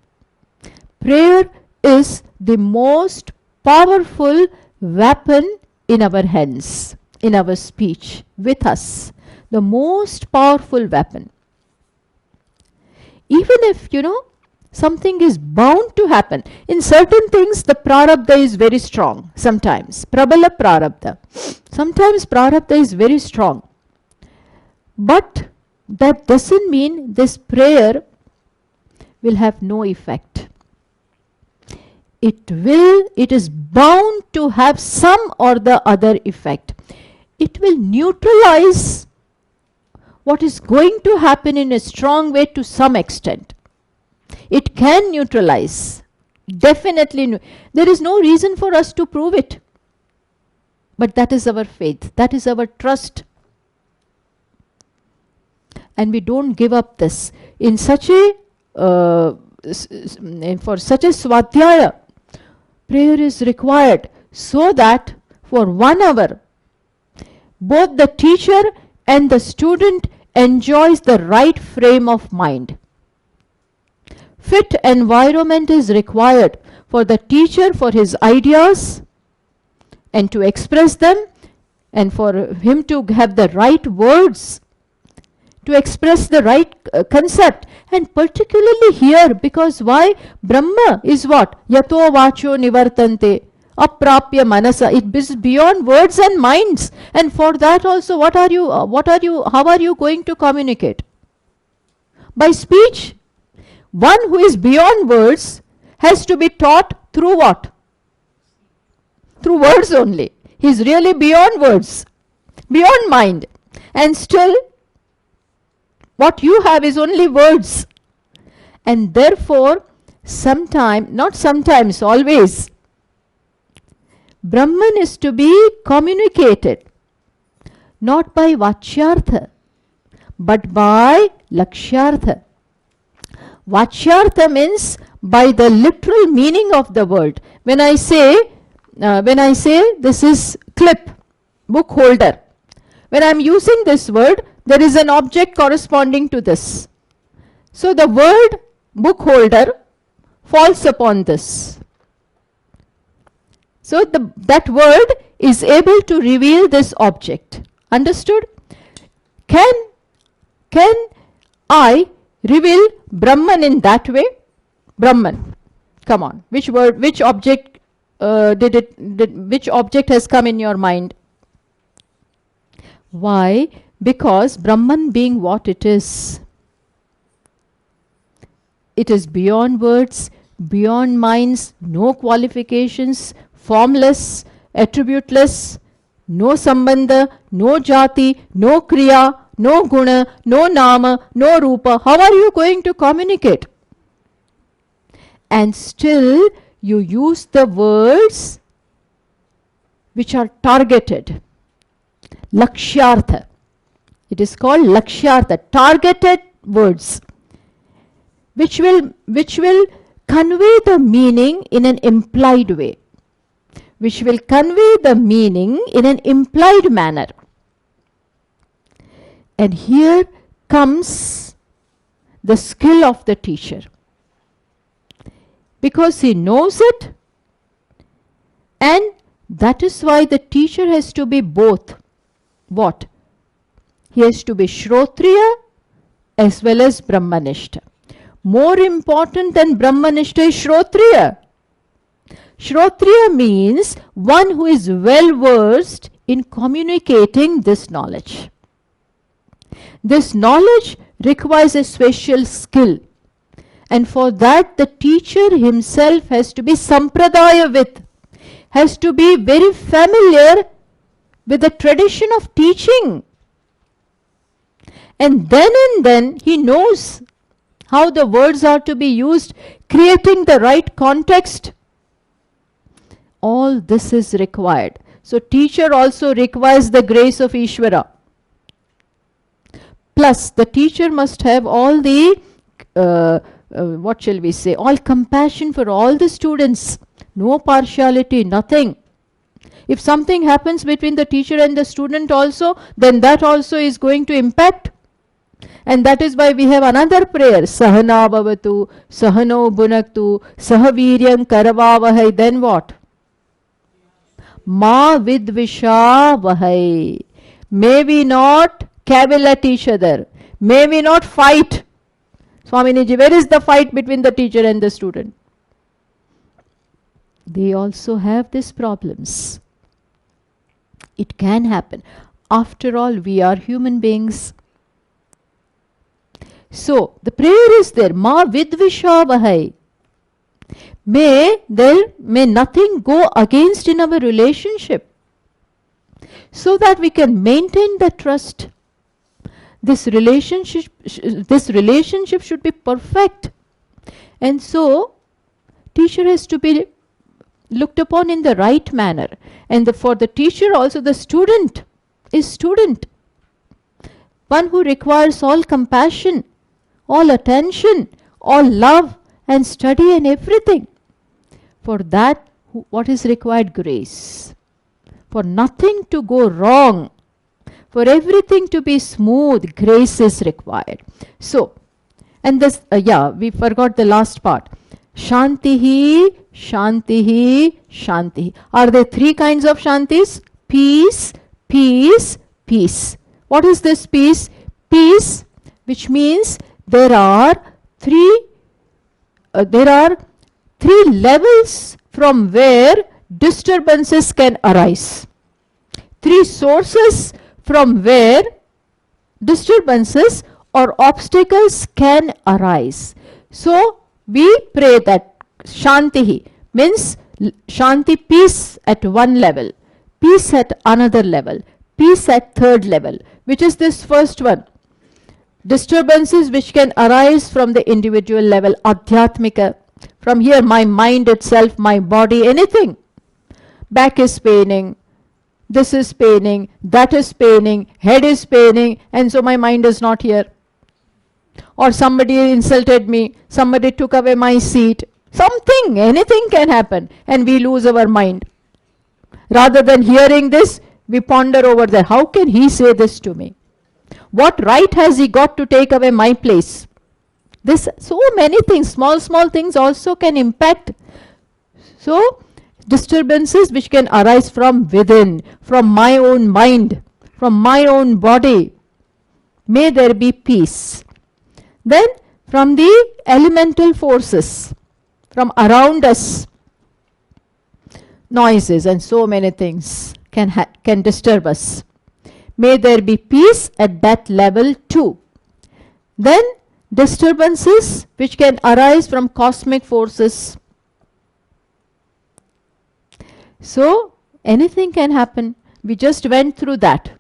Prayer is the most powerful weapon in our hands, in our speech, with us. The most powerful weapon. Even if, something is bound to happen. In certain things, the prarabdha is very strong. Sometimes. Prabala prarabdha. Sometimes prarabdha is very strong. But that doesn't mean this prayer will have no effect. It is bound to have some or the other effect. It will neutralize what is going to happen in a strong way to some extent. It can neutralize. Definitely. There is no reason for us to prove it. But that is our faith. That is our trust. And we don't give up this. In such a, for such a swadhyaya, prayer is required so that for 1 hour, both the teacher and the student enjoys the right frame of mind. Fit environment is required for the teacher, for his ideas and to express them, and for him to have the right words, to express the right concept. And particularly here, because why? Brahma is what? Yato vacho nivartante. Aprapya manasa. It is beyond words and minds. And for that also, how are you going to communicate? By speech. One who is beyond words has to be taught through what? Through words only. He is really beyond words, beyond mind. And still, what you have is only words. And therefore, always, Brahman is to be communicated not by Vachyartha, but by Lakshyartha. Vachyartha means by the literal meaning of the word. When I say this is clip, book holder, when I am using this word, there is an object corresponding to this. So the word book holder falls upon this. So that word is able to reveal this object. Understood? Can I reveal Brahman in that way? Brahman. Come on. Which word, which object which object has come in your mind? Why? Because Brahman being what it is beyond words, beyond minds, no qualifications, formless, attributeless, no sambandha, no jati, no kriya, no guna, no nama, no rupa. How are you going to communicate? And still you use the words which are targeted. Lakshyartha. It is called Lakshyartha, targeted words, which will convey the meaning in an implied way, which will convey the meaning in an implied manner. And here comes the skill of the teacher, because he knows it, and that is why the teacher has to be both. What? He has to be Shrotriya as well as Brahmanishta. More important than Brahmanishta is Shrotriya. Shrotriya means one who is well versed in communicating this knowledge. This knowledge requires a special skill, and for that the teacher himself has to be sampradaya with, has to be very familiar with the tradition of teaching. And then he knows how the words are to be used, creating the right context. All this is required. So teacher also requires the grace of Ishvara. Plus the teacher must have all the, what shall we say, all compassion for all the students. No partiality, nothing. If something happens between the teacher and the student also, then that also is going to impact. And that is why we have another prayer. Sahana bhavatu, sahano bhunaktu, sahaviryam karavavahai. Then what? Ma vidvisha vahai. May we not cavil at each other. May we not fight. Swamini ji, where is the fight between the teacher and the student? They also have these problems. It can happen. After all, we are human beings. So the prayer is there. Ma vidvisha vahai. May nothing go against in our relationship, so that we can maintain the trust. This relationship should be perfect. And so teacher has to be looked upon in the right manner. And for the teacher also, the student is student. One who requires all compassion, all attention, all love and study and everything. For that, what is required? Grace. For nothing to go wrong, for everything to be smooth, grace is required. So, and this, we forgot the last part. Shantihi, Shantihi, Shantihi. Are there three kinds of Shantis? Peace, peace, peace. What is this peace? Peace, which means there are three levels from where disturbances can arise. Three sources from where disturbances or obstacles can arise. So we pray that Shantihi means Shanti, peace at one level, peace at another level, peace at third level. Which is this first one? Disturbances which can arise from the individual level, Adhyatmika. From here, my mind itself, my body, anything. Back is paining, this is paining, that is paining, head is paining, and so my mind is not here. Or somebody insulted me, somebody took away my seat. Something, anything can happen, and we lose our mind. Rather than hearing this, we ponder over there. How can he say this to me? What right has he got to take away my place? This, so many things, small things also can impact. So, disturbances which can arise from within, from my own mind, from my own body. May there be peace. Then, from the elemental forces, from around us, noises and so many things can disturb us. May there be peace at that level too. Then, disturbances which can arise from cosmic forces. So, anything can happen. We just went through that.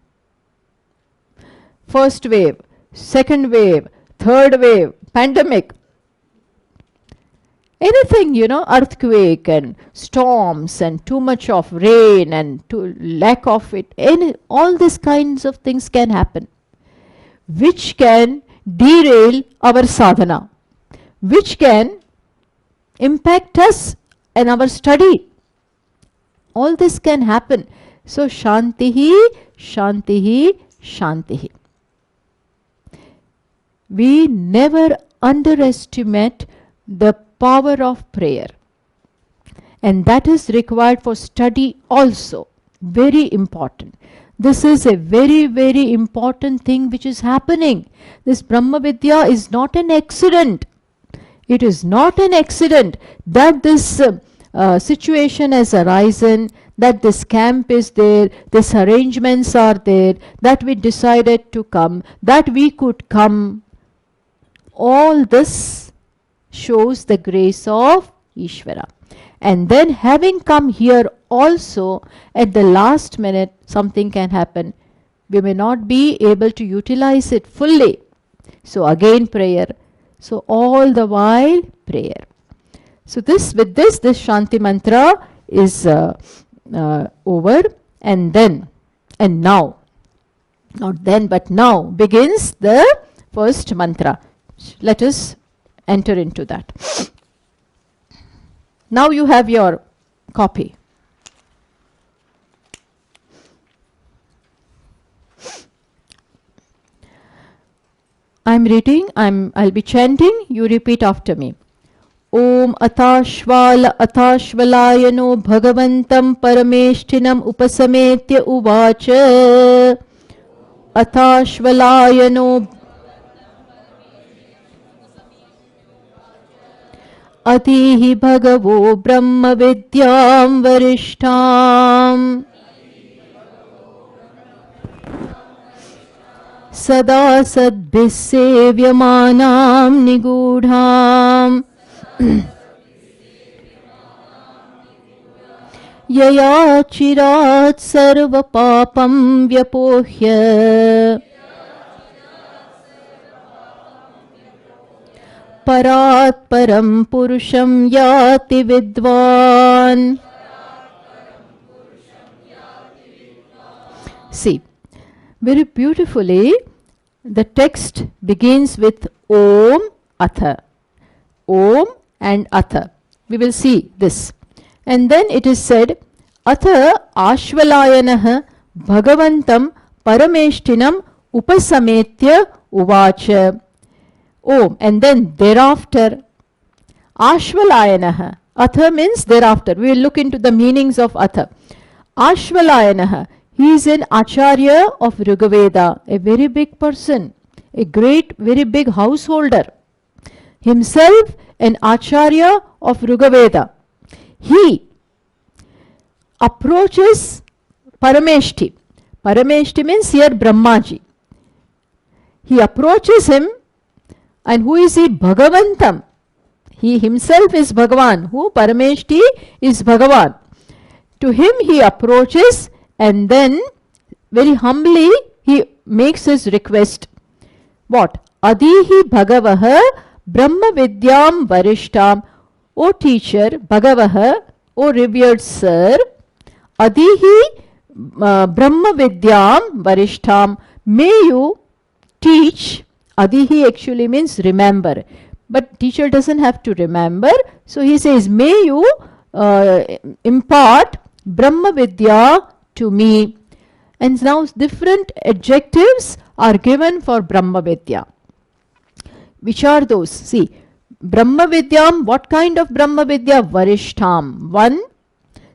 First wave, second wave, third wave, pandemic. Anything, earthquake and storms and too much of rain and lack of it. All these kinds of things can happen, which can derail our sadhana, which can impact us and our study. All this can happen. So, Shantihi, Shantihi, Shantihi. We never underestimate the power of prayer. And that is required for study also. Very important. This is a very, very important thing which is happening. This Brahmavidya is not an accident. It is not an accident that this situation has arisen, that this camp is there, these arrangements are there, that we decided to come, that we could come. All this shows the grace of Ishvara. And then having come here also, at the last minute, something can happen. We may not be able to utilize it fully. So again prayer. So all the while prayer. So with this Shanti mantra is over, and now, not then but now, begins the first mantra. Let us enter into that. Now you have your copy. I'm reading, I'll be chanting, you repeat after me. Om Atashvala Atashvalayano Bhagavantam Parameshtinam Upasametya Uvacha. Atashvalayano Atihi Bhagavo Brahmavidyam Varishtam Sada Sadbhisevyamanam Nigudham Yaya Chirat Sarva Papam Vyapohya Parat Param Purusham Yati Vidwan. See, very beautifully, the text begins with Om Atha. Om and Atha. We will see this. And then it is said, Atha Ashvalayanah Bhagavantam Parameshtinam Upasametya Uvacha. Om, and then thereafter, Ashvalayanah. Atha means thereafter. We will look into the meanings of Atha. Ashvalayanah. He is an Acharya of Rigveda, a very big person, a great, very big householder. Himself an Acharya of Rigveda. He approaches Parameshti. Parameshti means here Brahmaji. He approaches him. And who is he? Bhagavantam. He himself is Bhagavan. Who? Parameshti is Bhagavan. To him he approaches, and then very humbly he makes his request. What? Adihi Bhagavaha Brahmavidyam Varishtam. O teacher, Bhagavaha, O revered sir, Adihi Brahmavidyam Varishtam. May you teach. Adihi actually means remember. But teacher doesn't have to remember. So he says, may you impart Brahmavidya to me. And now different adjectives are given for Brahmavidya. Which are those? See, Brahmavidyam, what kind of Brahmavidya? Varishtham. One.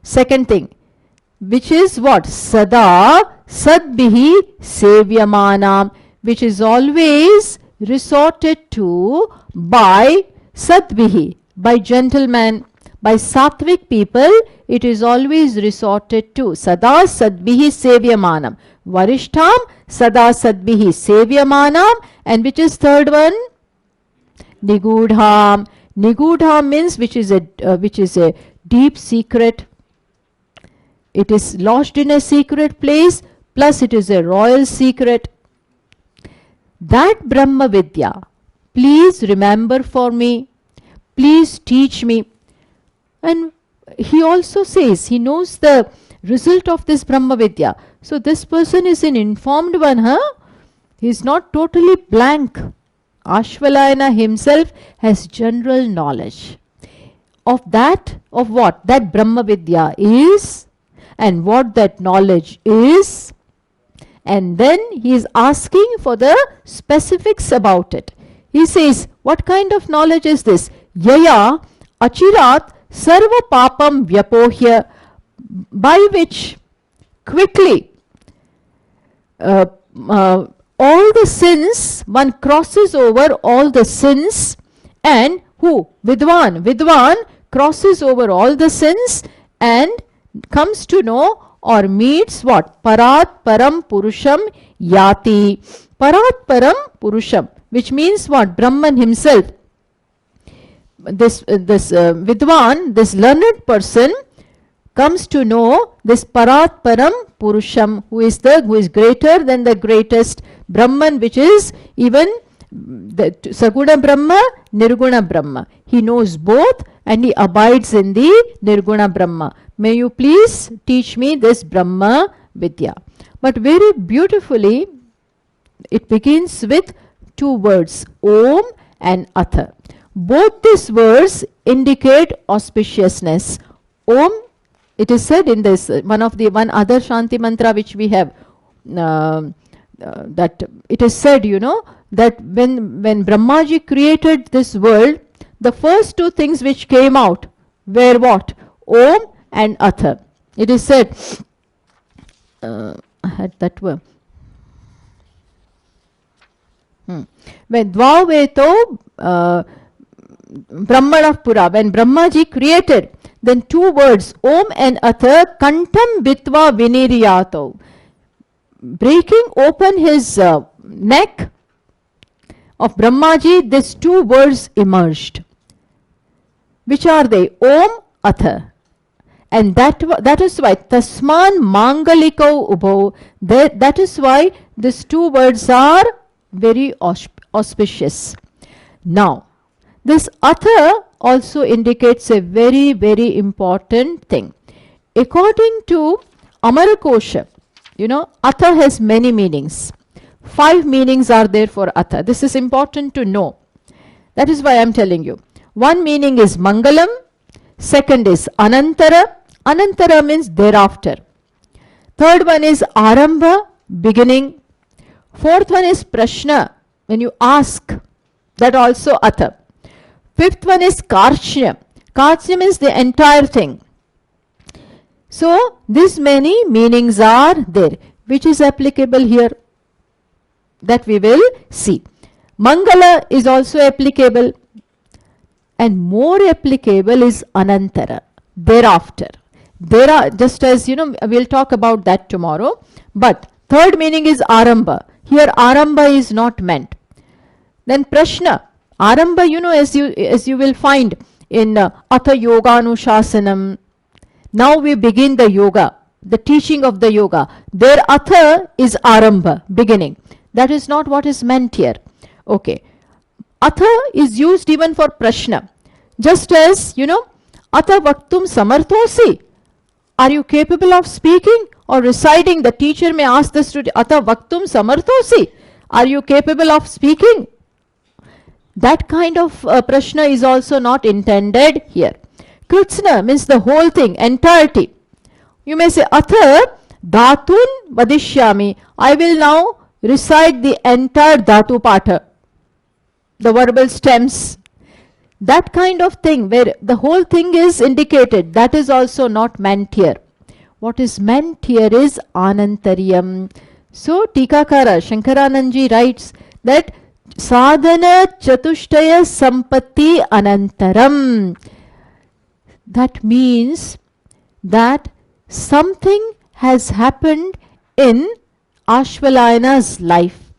Second thing, which is what? Sada sadbihi sevyamanam, which is always resorted to by sadbihi, by gentlemen, by sattvic people, it is always resorted to. Sada sadbihi sevyamanam. Varishtham sada sadbihi sevyamanam. And which is third one? Nigudham. Nigudham means which is a deep secret. It is lodged in a secret place, plus it is a royal secret. That Brahmavidya, please remember for me, please teach me. And he also says he knows the result of this Brahmavidya. So this person is an informed one, huh? He is not totally blank. Ashvalayana himself has general knowledge of that, of what? That Brahmavidya is, and what that knowledge is, and then he is asking for the specifics about it. He says, what kind of knowledge is this? Yaya achirat sarva papam vyapohya, by which quickly all the sins, one crosses over all the sins, and who? Vidwan crosses over all the sins and comes to know or meets what? Parat param purusham yati. Parat param purusham, which means what? Brahman himself. This Vidwan, this learned person, comes to know this Parat param purusham, who is greater than the greatest Brahman, which is even the Saguna Brahma, Nirguna Brahma. He knows both and he abides in the Nirguna Brahma. May you please teach me this Brahma Vidya. But very beautifully, it begins with two words, Om and Atha. Both these words indicate auspiciousness. Om, it is said in this, one other Shanti mantra which we have, that it is said, that when Brahmaji created this world, the first two things which came out were what? Om and Atha. It is said, I had that word. When Dvaveto Brahmana Pura, when Brahmaji created, then two words, Om and Atha, Kantam Bitva Viniryato, breaking open his neck of Brahmaji, these two words emerged. Which are they? Om, Atha. And that is why Tasman Mangaliko Ubho, that is why these two words are very auspicious. Now, this Atha also indicates a very, very important thing. According to Amarakosha, Atha has many meanings. 5 meanings are there for Atha. This is important to know. That is why I am telling you. One meaning is Mangalam. Second is Anantara. Anantara means thereafter. Third one is Arambha, beginning. Fourth one is Prashna, when you ask. That also Atha. Fifth one is Karshya. Karshya means the entire thing. So, these many meanings are there. Which is applicable here? That we will see. Mangala is also applicable. And more applicable is Anantara, thereafter. There are, just as we'll talk about that tomorrow. But third meaning is Arambha. Here Arambha is not meant. Then Prashna. Arambha, as you will find in Atha Yoganushāsanam. Now we begin the yoga, the teaching of the yoga. There Atha is Arambha, beginning. That is not what is meant here. Okay. Atha is used even for Prashna. Just as, Atha Vaktum Samarthosi. Are you capable of speaking or reciting? The teacher may ask the student, Atha Vaktum Samarthosi. Are you capable of speaking? That kind of Prashna is also not intended here. Kritsna means the whole thing, entirety. You may say, Atha Dhatun vadishyami. I will now recite the entire Dhatu Patha, the verbal stems. That kind of thing where the whole thing is indicated, that is also not meant here. What is meant here is Anantaryam. So Tikakara Shankaranandji writes that Sadhana Chatushtaya Sampatti Anantaram. That means that something has happened in Ashvalayana's life.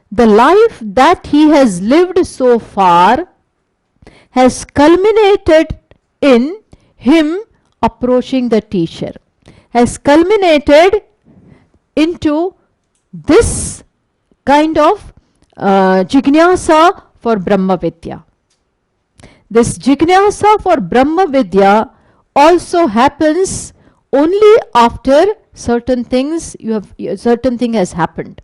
The life that he has lived so far has culminated in him approaching the teacher, has culminated into this kind of jignasa for Brahmavidya. This jignasa for Brahmavidya also happens only after certain things certain thing has happened.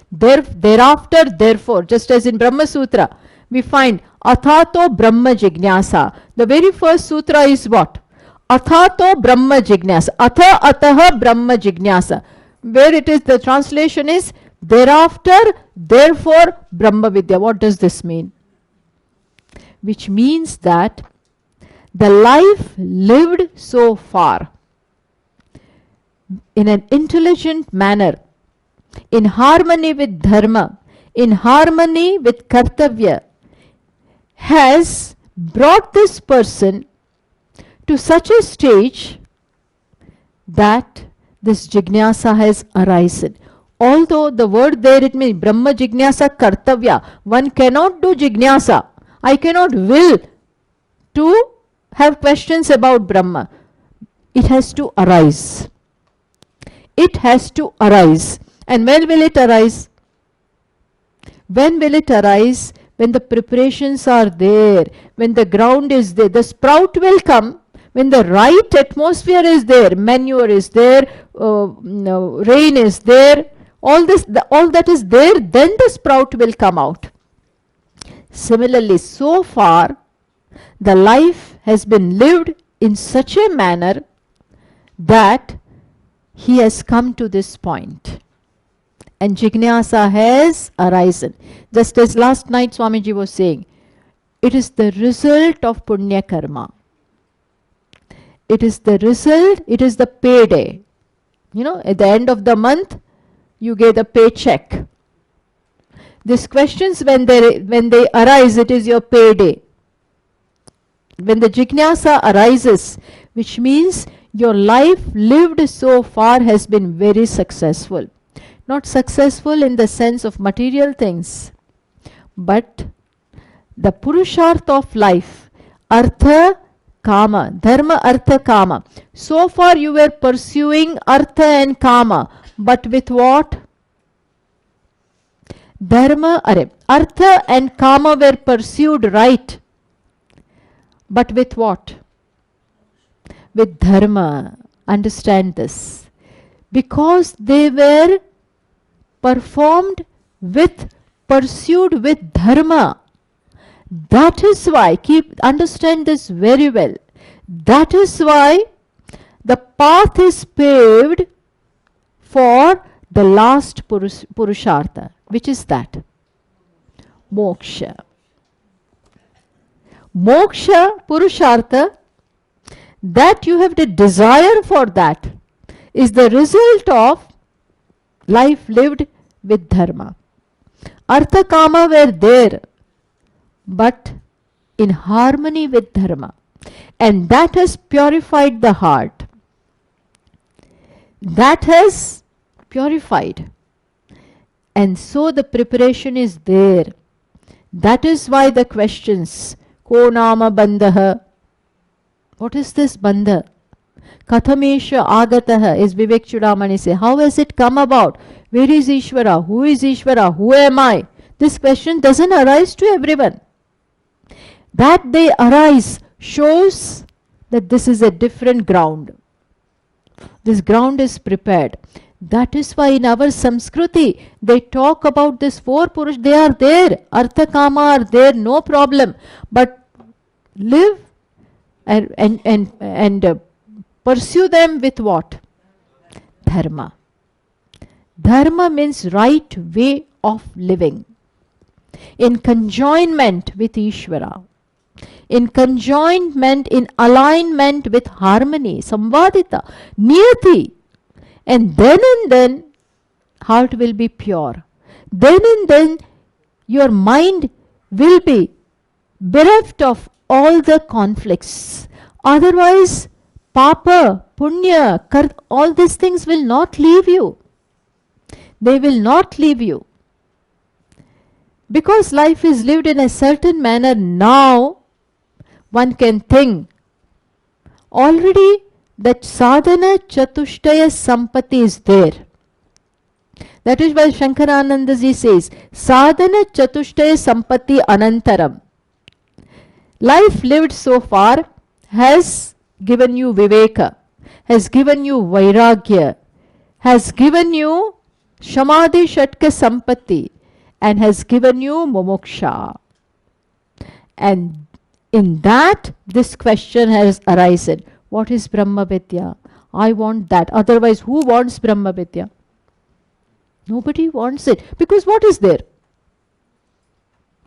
Thereafter, therefore, just as in Brahma Sutra, we find Athato Brahma Jignasa. The very first sutra is what? Athato Brahma Jignasa. Atha Ataha Brahma Jignasa. Where it is, the translation is thereafter, therefore, Brahmavidya. What does this mean? Which means that the life lived so far in an intelligent manner, in harmony with dharma, in harmony with kartavya, has brought this person to such a stage that this jignasa has arisen. Although the word there, it means Brahma jignasa kartavya. One cannot do jignasa. I cannot will to have questions about Brahma. It has to arise. It has to arise. And when will it arise? When will it arise? When the preparations are there, when the ground is there, the sprout will come. When the right atmosphere is there, manure is there, rain is there, all that is there, then the sprout will come out. Similarly, so far, the life has been lived in such a manner that he has come to this point. And jignasa has arisen. Just as last night Swamiji was saying, it is the result of punya karma. It is the result, it is the payday. You know, at the end of the month, you get a paycheck. These questions, when they arise, it is your payday. When the jignasa arises, which means your life lived so far has been very successful. Not successful in the sense of material things, but the purushartha of life, artha, kama, dharma, artha, kama. So far you were pursuing artha and kama, but with what? Artha and kama were pursued right, but with what? With dharma. Understand this. Because they were pursued with dharma. That is why, understand this very well. That is why the path is paved for the last purushartha. Which is that? Moksha. Moksha, purushartha, that you have the desire for that is the result of life lived with dharma. Artha, kama were there, but in harmony with dharma. And that has purified the heart. That has purified. And so the preparation is there. That is why the questions, ko nama bandha. What is this bandha? Kathamesha agataha, is Vivek Chudamani say. How has it come about? Where is Ishvara? Who is Ishvara? Who am I? This question doesn't arise to everyone. That they arise shows that this is a different ground. This ground is prepared. That is why in our Samskriti, they talk about this four Purush. They are there. Artha, kama are there, no problem. But live and pursue them with what? dharma. Dharma means right way of living, in conjoinment with Ishvara, in conjoinment, in alignment with harmony, samvadita, niyati. And then heart will be pure. Then your mind will be bereft of all the conflicts. Otherwise, papa, punya, all these things will not leave you. They will not leave you. Because life is lived in a certain manner now, one can think already that sadhana chatushtaya sampatti is there. That is why Shankaranandaji says, sadhana chatushtaya sampatti anantaram. Life lived so far has given you viveka, has given you vairagya, has given you shamadhi shatka sampatti, and has given you mumuksha. And in that, this question has arisen. What is Brahmavidya? I want that. Otherwise, who wants Brahmavidya? Nobody wants it. Because what is there?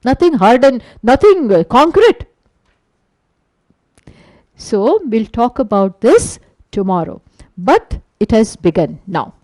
Nothing hard and nothing concrete. So, we'll talk about this tomorrow. But it has begun now.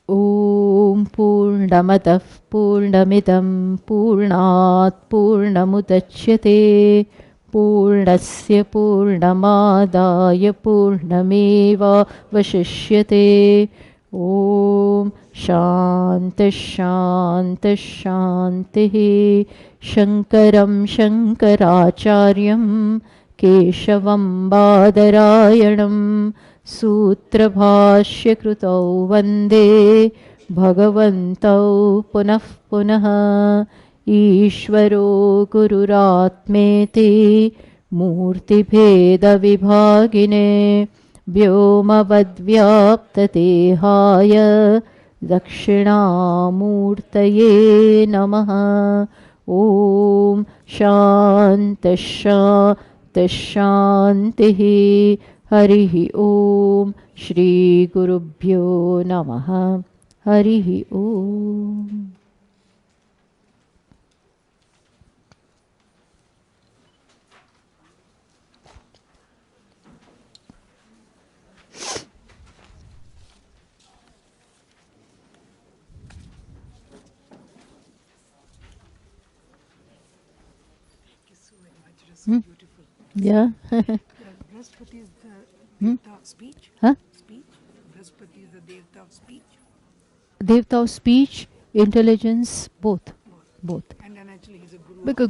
Om Purnamadav Purnamidam Purnat Purnamudachyate Purnasya Purnamadaya Purnameva Vashishyate. Om Shanti Shanti Shanti. Shankaram Shankaracharyam Keshavam Badarayanam Sutra Bhashya Krutau Vande Bhagavantau Punah Punah. Ishvaro Gururatmeti Murti Bheda Vibhagine Vyomavadvyaptatehaya Dakshinamurtaye Namaha. Om Shanti Shanti Shanti. Harihi Om. Shri Gurubhyo Namaha. Harihi Om. Beautiful. Yeah. Brahaspati is the Devta of speech. Huh? Speech. Brahaspati is the Devta of speech. Devta of speech, intelligence, both. And then actually he's a guru. Because